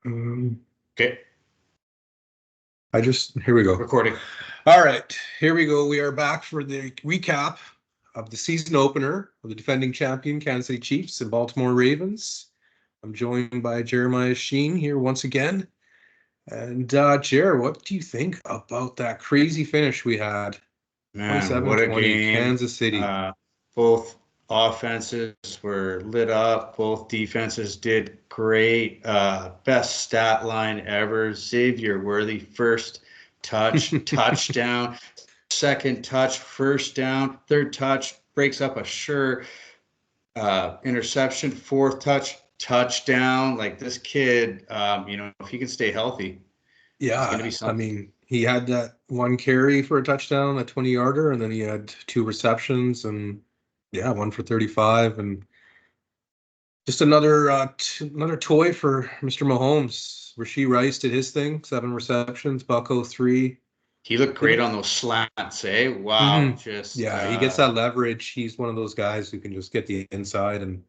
Okay, Here we go. recording. All right, here we go. We are back for the recap of the season opener of the defending champion Kansas City Chiefs and Baltimore Ravens. I'm joined by Jeremiah Sheen here once again. And Jer, what do you think about that crazy finish we had? Man, what a 27-20, game. Kansas City. Both offenses were lit up. Both defenses did great. Best stat line ever. Xavier Worthy, first touch, touchdown. Second touch, first down. Third touch, breaks up a sure interception. Fourth touch, touchdown. Like this kid, if he can stay healthy, it's going to be Yeah, I something. mean, he had that one carry for a touchdown, a 20-yarder, and then he had two receptions and yeah, one for 35 and just another toy for Mr. Mahomes. Rashee Rice did his thing, 7 receptions, Bucko 3. He looked He great looked, on those slants, eh? Wow, mhm. just Yeah, he gets that leverage. He's one of those guys who can just get the inside and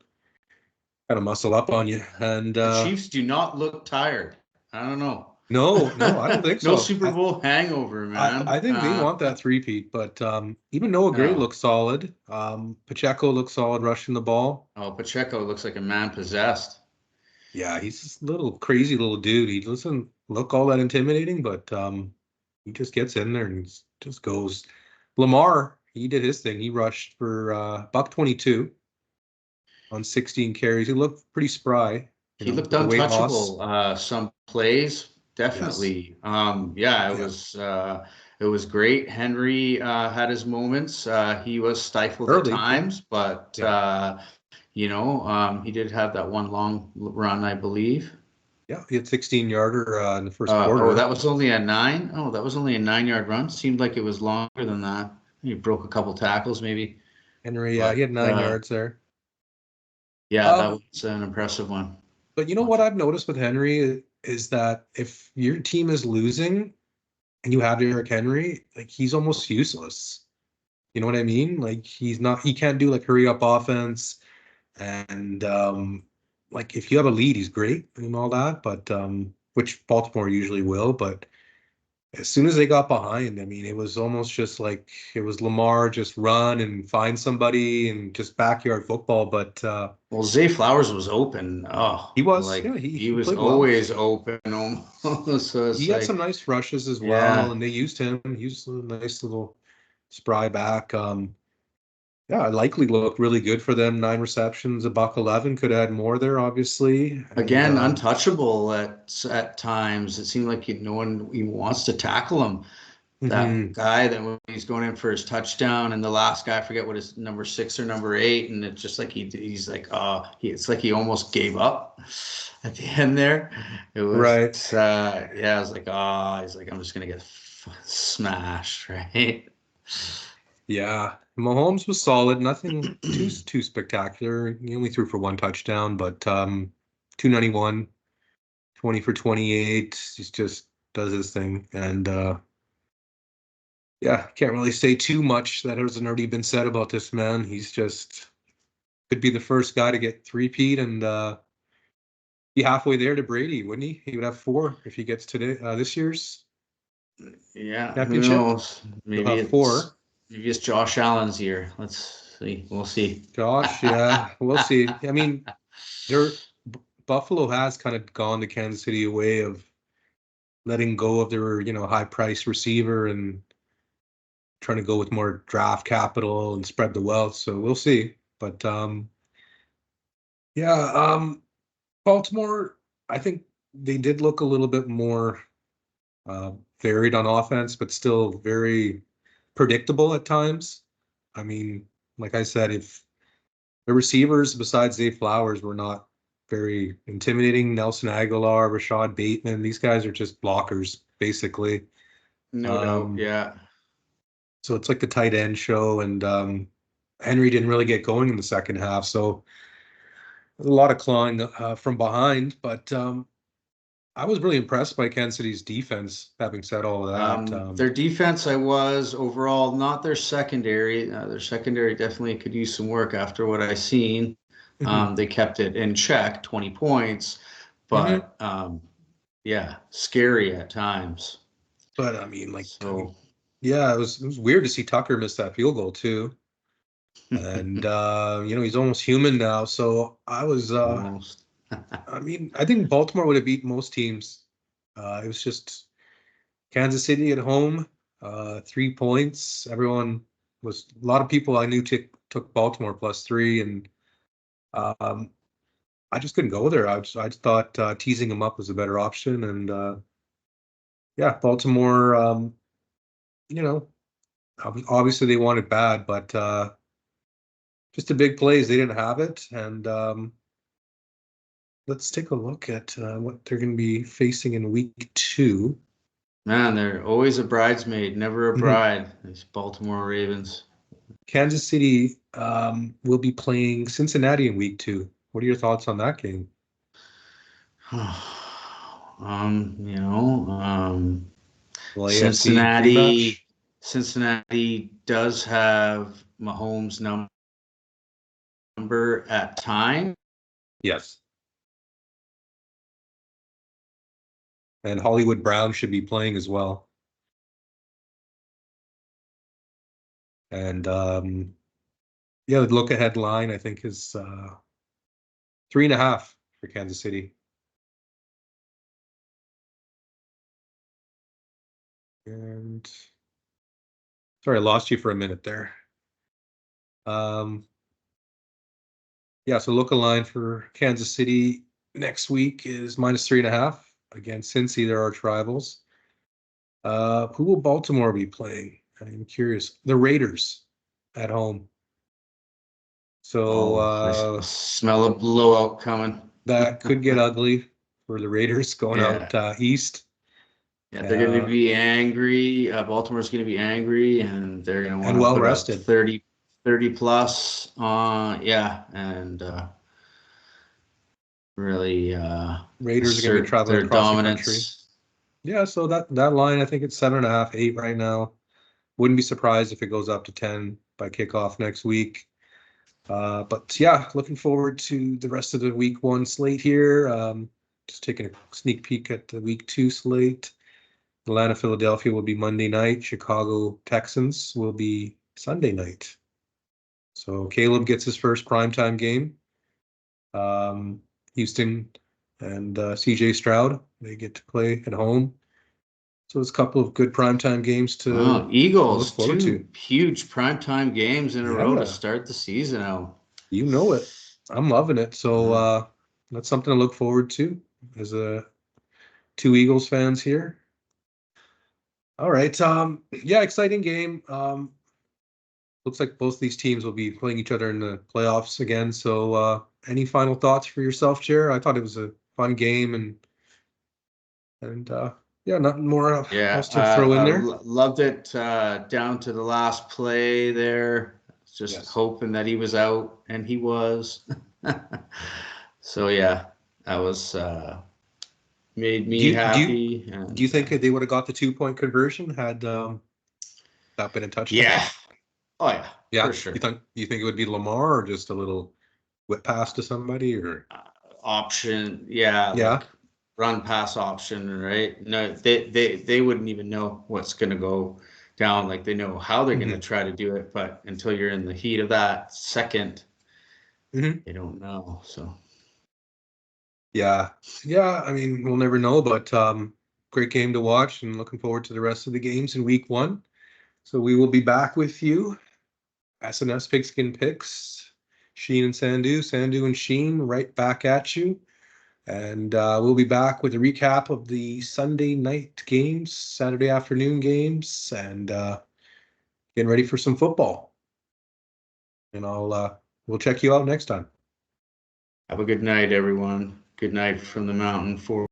kind of muscle up on you. And the Chiefs do not look tired. I don't know. no, I don't think No so. Super Bowl hangover, I man. think they want that three-peat, but even Noah Gray No. looks solid. Pacheco looks solid rushing the ball. Oh, Pacheco looks like a man possessed. Yeah, he's this little crazy little dude. He doesn't look all that intimidating, but he just gets in there and just goes. Lamar, he did his thing. He rushed for buck 22 on 16 carries. He looked pretty spry, He looked with the weight loss. untouchable. Some plays, Yes. definitely. Yeah, Yeah. it was great. Henry had his moments. He was stifled at Early. Yeah. times, but Yeah. he did have that one long run, I believe. Yeah. He had 16-yarder in the first quarter. That was only a 9. Oh, that was only a 9-yard run. Seemed like it was longer than that. He broke a couple tackles, maybe. Henry, yeah, But he had 9 yards there. yeah, that Um, was an impressive one. but you know what I've noticed with Henry is that if your team is losing and you have Derrick Henry, like he's almost useless. You know what I mean? Like he can't do like hurry up offense. And like if you have a lead, he's great and all that, but which Baltimore usually will. But as soon as they got behind, I mean, it was almost just like it was Lamar just run and find somebody and just backyard football. But Well, Zay Flowers was open. Oh, he was, like yeah, he he he was played well. always open almost. So He it's had some like, nice rushes as well, yeah, and they used him. He was a nice little spry back. Yeah, likely looked really good for them. 9 receptions, a buck 11. Could add more there, obviously. And again, untouchable at times. It seemed like no one even wants to tackle him. That mhm. guy that when he's going in for his touchdown, and the last guy, I forget what his number 6 or number 8, and it's just like he's like, it's like he almost gave up at the end there. It was, Right. yeah, I was like, he's like, I'm just gonna get smashed, right? Yeah. Mahomes was solid. Nothing too spectacular. He only threw for one touchdown, but 291, 20 for 28. He just does his thing. And yeah, can't really say too much that hasn't already been said about this man. He's just could be the first guy to get three-peat and be halfway there to Brady, wouldn't he? He would have 4 if he gets today this year's Yeah, who championship. knows? He'll have 4. Maybe it's Josh Allen's year. Let's see. We'll see. Josh, yeah, we'll see. I mean, they're Buffalo has kind of gone the Kansas City way of letting go of their, high price receiver and trying to go with more draft capital and spread the wealth. So we'll see. But yeah, Baltimore, I think they did look a little bit more uh, varied on offense, but still very predictable at times. I mean, like I said, if the receivers besides Zay Flowers were not very intimidating, Nelson Aguilar, Rashad Bateman, these guys are just blockers, basically. No doubt. Um, Yeah. so it's like the tight end show, and Henry didn't really get going in the second half. So a lot of clawing from behind, but I was really impressed by Kansas City's defense, having said all of that. Their defense, I was overall, not their secondary. Their secondary definitely could use some work after what I seen. Mhm, They kept it in check, 20 points, mhm. but scary at times. But I mean, like, So yeah, it was weird to see Tucker miss that field goal too. And he's almost human now. So I was almost. I mean, I think Baltimore would have beat most teams. It was just Kansas City at home, 3 points. A lot of people I knew took Baltimore +3, and um, I just couldn't go there. I just thought teasing them up was a better option, and yeah, Baltimore. You know, obviously they wanted bad, but just the big plays they didn't have it, and let's take a look at what they're going to be facing in week 2. Man, they're always a bridesmaid, never a Mhm. bride. These Baltimore Ravens. Kansas City will be playing Cincinnati in week 2. What are your thoughts on that game? You know, Well, AFC Cincinnati, rematch? Cincinnati does have Mahomes' number at time. Yes. And Hollywood Brown should be playing as well. And yeah, the look ahead line I think is 3.5 for Kansas City. And sorry, I lost you for a minute there. Yeah, so look line for Kansas City next week is -3.5 against Cincy. They're arch rivals. Who will Baltimore be playing? I'm curious. The Raiders at home. So I smell a blowout coming. that could get ugly for the Raiders going Yeah. out east. Yeah, they're going to be angry. Baltimore's going to be angry, and they're going to And want to well put up rested. 30 plus. And really Raiders are going to be assert traveling their across the country. dominance. Yeah, so that line I think it's 7.5, 8 right now. Wouldn't be surprised if it goes up to 10 by kickoff next week. But yeah, looking forward to the rest of the week 1 slate here. Just taking a sneak peek at the week 2 slate. Atlanta, Philadelphia will be Monday night. Chicago Texans will be Sunday night. So Caleb gets his first primetime game. Houston and CJ Stroud, they get to play at home. So it's a couple of good primetime games to look Eagles, forward 2 to. huge primetime games in a row to Yeah, start the season out. you know it. I'm loving it. So Uh, that's something to look forward to as a 2 Eagles fans here. All right. Yeah, exciting game. Looks like both these teams will be playing each other in the playoffs again. So any final thoughts for yourself, Chair? I thought it was a fun game, and yeah, nothing more yeah, else to throw in there. loved it down to the last play there. Just Yes. hoping that he was out, and he was. So yeah, that was made Do me you do you happy. do you And think they would have got the 2 point conversion had that been a touchdown? yeah, oh yeah, Yeah. for sure. You think it would be Lamar or just a little whip pass to somebody or Uh, Option, yeah, yeah. like run pass option, right? No, they wouldn't even know what's gonna go down. Like they know how they're gonna Hmm. try to do it, but until you're in the heat of that second, Hmm. they don't know. So Yeah. Yeah, I mean, we'll never know, but great game to watch and looking forward to the rest of the games in week 1. So we will be back with you. SNS Pigskin Picks, Sheen and Sandhu, Sandhu and Sheen right back at you. And we'll be back with a recap of the Sunday night games, Saturday afternoon games, and getting ready for some football. And we'll check you out next time. have a good night, everyone. Good night from the mountain for